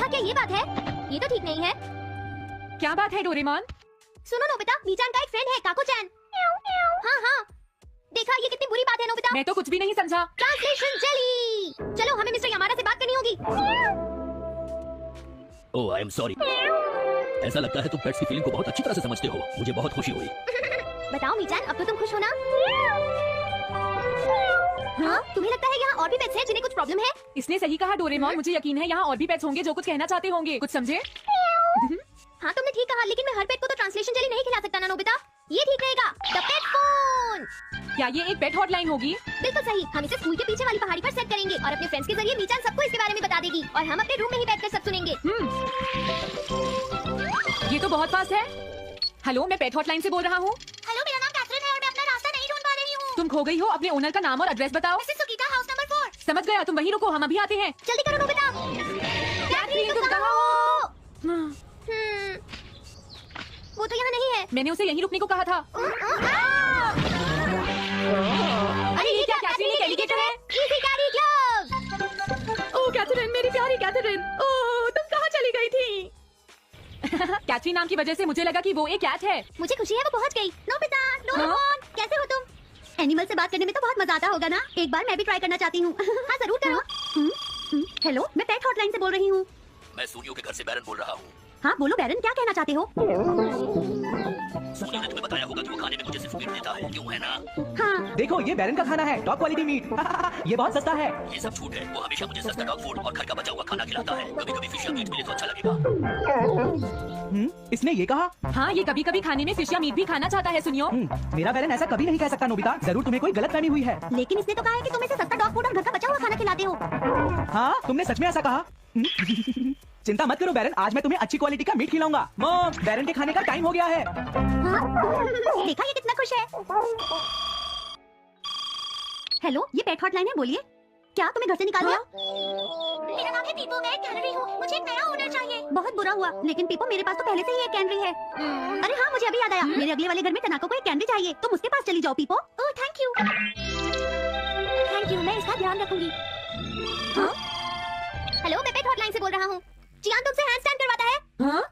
अच्छा क्या ये बात है? ये तो ठीक नहीं है। क्या बात है डोरेमोन? सुनो नोबिता, मीचान का एक फ्रेंड है काको-चैन। हाँ, देखा ये कितनी बुरी बात है नोबिता। मैं तो कुछ भी नहीं समझा। Translation jelly. चलो हमें मिस्टर यामादा से बात करनी होगी। ओह आई एम सॉरी। ऐसा लगता है तुम पेट्स की फीलिंग को बहुत अच्छी तरह से समझते हो। मुझे बहुत खुशी हुई। बताओ मीचान, अब तो तुम खुश हो ना? हाँ, तुम्हें लगता है यहाँ और भी पेट्स हैं जिन्हें कुछ प्रॉब्लम है? इसने सही कहा डोरेमोन, मुझे यकीन है यहाँ और भी पेट्स होंगे जो कुछ कहना चाहते होंगे। कुछ समझे? हाँ तुमने ठीक कहा, लेकिन मैं हर पेट को तो ट्रांसलेशन जेली नहीं खिला सकता ना नोबिता। ये ठीक रहेगा। The pet phone. क्या ये एक पेट हॉटलाइन होगी? बिल्कुल सही। हम इसे स्कूल के पीछे वाली पहाड़ी पर सेट करेंगे और अपने फ्रेंड्स के जरिए मीचान सबको इसके बारे में बता देगी और हम अपने रूम में ही बैठकर सब सुनेंगे। ये तो बहुत फास्ट है। हेलो, मैं पेट हॉटलाइन से बोल रहा हूँ। हेलो, मेरा नाम कैथरीन है और मैं अपना रास्ता नहीं ढूंढ पा रही हूँ। तुम खो गई हो। अपने ओनर का नाम और एड्रेस बताओ। मिसेस सुकीता, हाउस नंबर 4। समझ गया, तुम वहीं रुको, हम अभी आते हैं। जल्दी करो नोबिता। कैथरीन, तुम कहाँ हो? वो तो यहाँ नहीं है। मैंने उसे यहीं रुकने को कहा था। अरे ये क्या कैथरीन, एक एलिगेटर है। Easy carry gloves. Oh Catherine, मेरी प्यारी कैथरीन, ओह तुम कहाँ चली गई थी? कैथरीन नाम की वजह से मुझे लगा कि वो एक कैट है। मुझे खुशी है वो पहुँच गई। नोबिता, डोरेमोन, कैसे हो तुम? एनिमल से बात करने में तो बहुत मजा आता होगा ना? एक बार मैं भी ट्राई करना चाहती हूँ। हाँ जरूर करो। हेलो, मैं पेट हॉटलाइन से बोल रही हूँ। मैं सूनियो के घर से बैरन बोल रहा हूँ। हाँ बोलो बैरन, क्या कहना चाहते हो? सूनियो ने तुम्हें बताया होगा कि वो खाने में मुझे सिर्फ मीट देता है, क्यों है ना? हाँ। देखो ये बैरन का खाना है, टॉप क्वालिटी मीट। ये बहुत सस्ता है। ये सब झूठ है। वो हमेशा मुझे सस्ता डॉग फूड और घर का बचा हुआ खाना खिलाता है। कभी कभी फिश या मीट मिले तो अच्छा लगेगा। इसने ये कहा? हाँ, ये कभी कभी खाने में फिश या मीट भी खाना चाहता है। सुनियो, मेरा बैरन ऐसा कभी नहीं कह सकता नोबिता। जरूर तुम्हें कोई गलतफहमी हुई है। लेकिन इसने तो कहा है कि तुम इसे सस्ता डॉग फूड और घर का बचा हुआ खाना खिलाते हो। हाँ, तुमने सच में ऐसा कहा? चिंता मत करो बैरन, आज मैं तुम्हें अच्छी क्वालिटी का मीट खिलाऊंगा। मॉम, बैरन के खाने का टाइम हो गया है। हाँ? देखा ये कितना खुश है। हेलो, ये पेट हॉटलाइन है, बोलिए। क्या तुम्हें घर से निकाल दिया? मेरा नाम है पीपो, मैं एक कैनरी हूँ। मुझे एक नया ओनर चाहिए। बहुत बुरा हुआ, लेकिन पीपो मेरे पास तो पहले से ही एक कैनरी है। अरे हाँ, मुझे अभी याद आया, मेरे अगले वाले घर में तनाको को एक कैनरी चाहिए। तुम उसके पास चली जाओ Pipo. Oh thank you. Thank you, मैं इसका ध्यान रखूंगी। हाँ? हेलो, मैं पेट हॉटलाइन से बोल रहा हूँ। जियान तुमसे हैंडस्टैंड करवाता है। हाँ?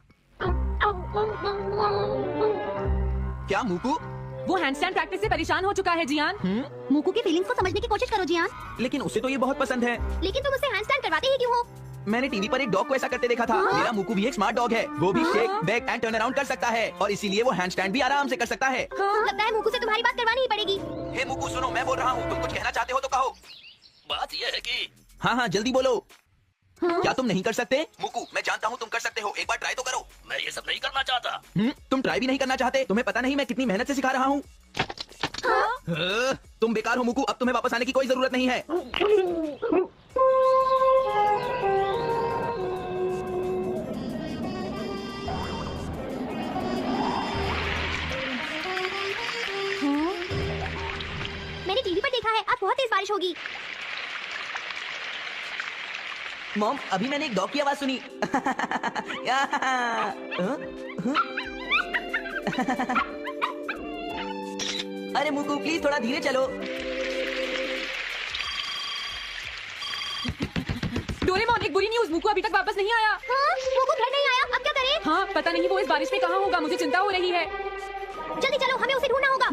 क्या मुकू? वो हैंडस्टैंड प्रैक्टिस से परेशान हो चुका है जियान। मुकू की फीलिंग्स को समझने की कोशिश करो जियान। लेकिन उसे तो ये बहुत पसंद है। लेकिन तुम उससे हैंडस्टैंड करवाते ही क्यों हो? मैंने टीवी पर एक डॉग को ऐसा करते देखा था। मेरा मुकू भी एक स्मार्ट डॉग है। वो भी shake, back and turn around कर सकता है और इसीलिए वो हैंडस्टैंड भी आराम से कर सकता है। लगता है मुकू से तुम्हारी बात करवानी ही पड़ेगी। हे मुकू सुनो, मैं बोल रहा हूँ, तुम कुछ कहना चाहते हो तो कहो। बात यह है कि हाँ जल्दी बोलो। क्या तुम नहीं कर सकते? मुकू, मैं जानता हूँ तुम कर सकते हो, एक बार ट्राई तो करो। मैं ये सब नहीं करना चाहता। तुम ट्राई भी नहीं करना चाहते? तुम्हें पता नहीं मैं कितनी मेहनत से सिखा रहा हूँ। तुम बेकार हो मुकू, अब तुम्हें वापस आने की कोई जरूरत नहीं है। मैंने टीवी पर देखा है, आज बहुत तेज बारिश होगी। मॉम, अभी मैंने एक डॉग की आवाज सुनी। अरे मुकू प्लीज थोड़ा धीरे चलो। डोरेमोन, एक बुरी न्यूज़, मुकू अभी तक वापस नहीं आया। हाँ? मुकू घर नहीं आया, अब क्या करें? हाँ, पता नहीं वो इस बारिश में कहाँ होगा, मुझे चिंता हो रही है। जल्दी चलो, हमें उसे ढूंढना होगा।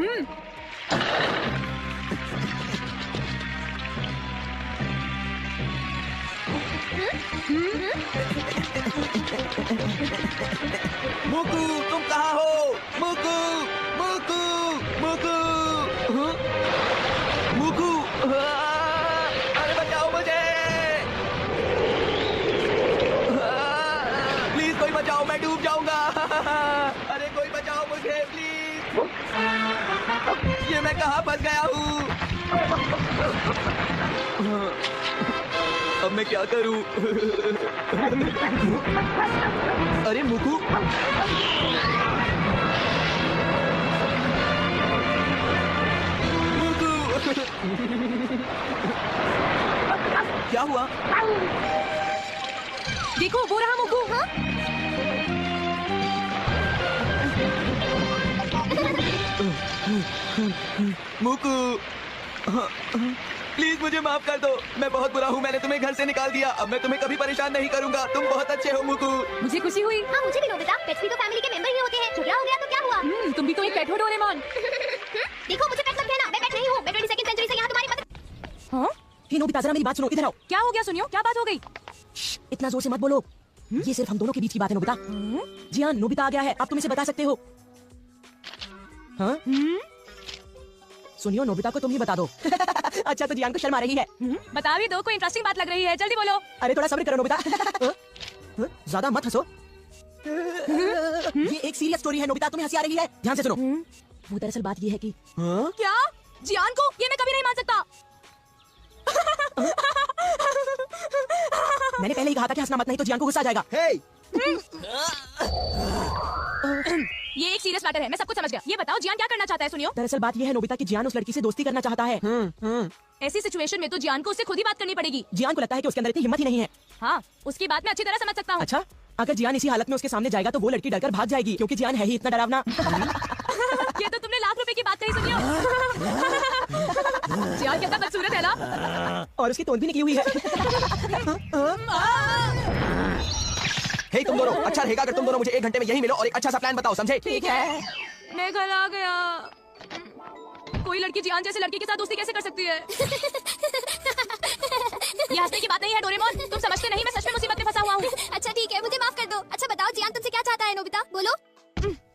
मुकू तुम कहाँ हो? मुकू, मुकू, मुकू, मुकू, अरे बचाओ मुझे, प्लीज कोई बचाओ, मैं डूब जाऊंगा। अरे कोई बचाओ मुझे प्लीज। ये मैं कहाँ फंस गया हूँ? अब मैं क्या करूं? अरे मुकू, मुकू, क्या हुआ? देखो वो रहा मुकू। हाँ? मुकू, प्लीज मुझे माफ कर दो। मैं बहुत बुरा हूँ, मैंने तुम्हें घर से निकाल दिया। अब मैं तुम्हें कभी परेशान नहीं करूंगा। तुम बहुत अच्छे हो मुकु। मुझे खुशी हुई। हाँ मुझे भी नोबिता, पेट्स भी तो फैमिली के मेंबर ही होते हैं। झगड़ा हो गया तो क्या हुआ? तुम भी तो एक पेट हो डोरेमोन। देखो मुझे पेट मत कहना, मैं पेट नहीं हूँ। मैं 22वीं सेंचुरी से यहाँ तुम्हारी मदद। हाँ? हे नोबिता, जरा मेरी बात सुनो, इधर आओ। क्या हो गया सुनियो? क्या बात हो गई? इतना जोर से मत बोलो। ये सिर्फ हम दोनों के बीच की बात है नोबिता। जी हाँ, नोबिता आ गया है, आप तुम इसे बता सकते हो। हाँ? सुनियो, नोबिता को तुम ही बता दो। अच्छा, तो जियान को शर्म आ रही है। बता भी दो, कोई इंटरेस्टिंग बात लग रही है, जल्दी बोलो। अरे थोड़ा सब्र करो नोबिता। ज्यादा मत हंसो। ये एक सीरियस स्टोरी है नोबिता, तुम्हें हंसी आ रही है। ध्यान से सुनो। वो दरअसल बात ये है कि क्या? जियान को? ये मैं कभी नहीं मान सकता। मैंने पहले ही कहा था कि हंसना मत, नहीं तो जियान को गुस्सा आ जाएगा। हे, ये एक सीरियस मैटर है, मैं सब कुछ समझ गया। ये बताओ जियान क्या करना चाहता है सुनियो? दरअसल बात ये है नोबिता कि जियान उस लड़की से दोस्ती करना चाहता है। ऐसी सिचुएशन में तो जियान को उससे खुद ही बात करनी पड़ेगी। जियान को लगता है कि उसके अंदर इतनी हिम्मत ही नहीं है। हाँ, उसकी बात मैं अच्छी तरह समझ सकता हूँ। अच्छा, अगर जियान इसी हालत में उसके सामने जाएगा तो वो लड़की डरकर भाग जाएगी, क्योंकि जियान है ही इतना डरावना। ये तो तुमने लाख रुपए की बात कही सुनियो। जियान कितना बदसूरत है ना? और उसकी तोंद भी निकली हुई है। हे तुम दोनों, अच्छा रहेगा अगर तुम दोनों मुझे 1 घंटे में यहीं मिलो और एक अच्छा सा प्लान बताओ, समझे? ठीक है, मैं घर आ गया। कोई लड़की जियान जैसे लड़की के साथ दोस्ती कैसे कर सकती है? ये हंसने की बात नहीं है डोरेमोन, तुम समझते नहीं, मैं सच में मुसीबत में फंसा हुआ हूँ। अच्छा ठीक है, मुझे माफ कर दो। अच्छा बताओ जियान तुमसे क्या चाहता है नोबिता, बोलो।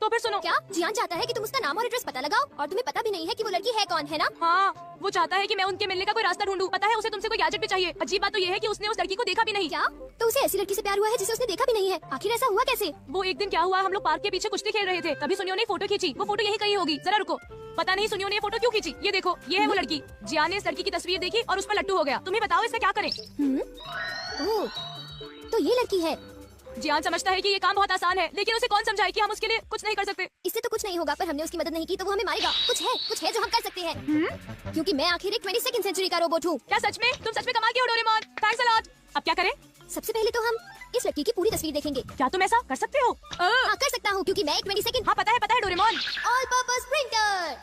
तो फिर सुनो। क्या? जियान चाहता है कि तुम उसका नाम और एड्रेस पता लगाओ, और तुम्हें पता भी नहीं है कि वो लड़की है कौन, है ना? हाँ, वो चाहता है कि मैं उनके मिलने का कोई रास्ता ढूंढूं। पता है उसे तुमसे कोई गैजेट भी चाहिए। अजीब बात तो ये है कि उसने उस लड़की को देखा भी नहीं। क्या? तो उसे ऐसी लड़की से प्यार हुआ है जिसे उसने देखा भी नहीं है? आखिर ऐसा हुआ कैसे? वो एक दिन क्या हुआ, हम लोग पार्क के पीछे कुश्ती खेल रहे थे, तभी सुनियो ने फोटो खींची। वो फोटो यही कहीं होगी, जरा रुको। पता नहीं सुनियो ने ये फोटो क्यों खींची। ये देखो, ये है वो लड़की। जियान ने इस लड़की की तस्वीर देखी और उस पर लट्टू हो गया। तुम्हें बताओ इसका क्या करें? ओह, तो ये लड़की है। जियान समझता है कि ये काम बहुत आसान है, लेकिन उसे कौन समझाए कि हम उसके लिए कुछ नहीं कर सकते। इससे तो कुछ नहीं होगा, पर हमने उसकी मदद नहीं की तो वो हमें मारेगा। कुछ है जो हम कर सकते हैं। क्योंकि मैं आखिर एक 22वीं सेंचुरी का रोबोट हूँ। क्या सच में? तुम सच में कमाल के हो डोरेमोन, थैंक्स अ लॉट। अब क्या करें? सबसे पहले तो हम इस लड़की की पूरी तस्वीर देखेंगे। क्या तुम ऐसा कर सकते हो? हाँ कर सकता हूँ, क्योंकि मैं एक 22nd हाँ पता है डोरेमोन। All purpose printer.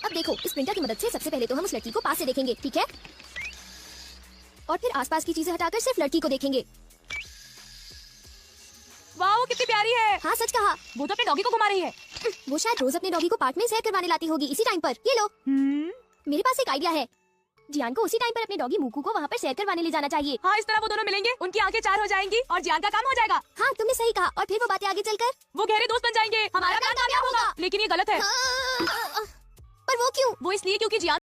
अब देखो, इस प्रिंटर की मदद से सबसे पहले तो हम उस लड़की को पास से देखेंगे, ठीक है? और फिर आसपास की चीजें हटाकर सिर्फ लड़की को देखेंगे। वाह, कितनी प्यारी है। हाँ सच कहा। वो तो अपने डॉगी को घुमा रही है। वो शायद रोज अपने डॉगी को पार्क में सैर करवाने लाती होगी इसी टाइम पर। ये लो, मेरे पास एक आइडिया है। जियान को उसी टाइम पर अपने डॉगी मूकू को वहाँ पर सैर करवाने ले जाना चाहिए। हाँ, इस तरह वो दोनों मिलेंगे, उनकी आंखें चार हो जाएंगी और जियान का काम हो जाएगा। हाँ तुमने सही कहा, और फिर वो बातें आगे चलकर वो गहरे दोस्त बन जाएंगे। हमारा काम कामयाब होगा। लेकिन ये गलत है। पर वो क्यों? वो इसलिए क्योंकि जियान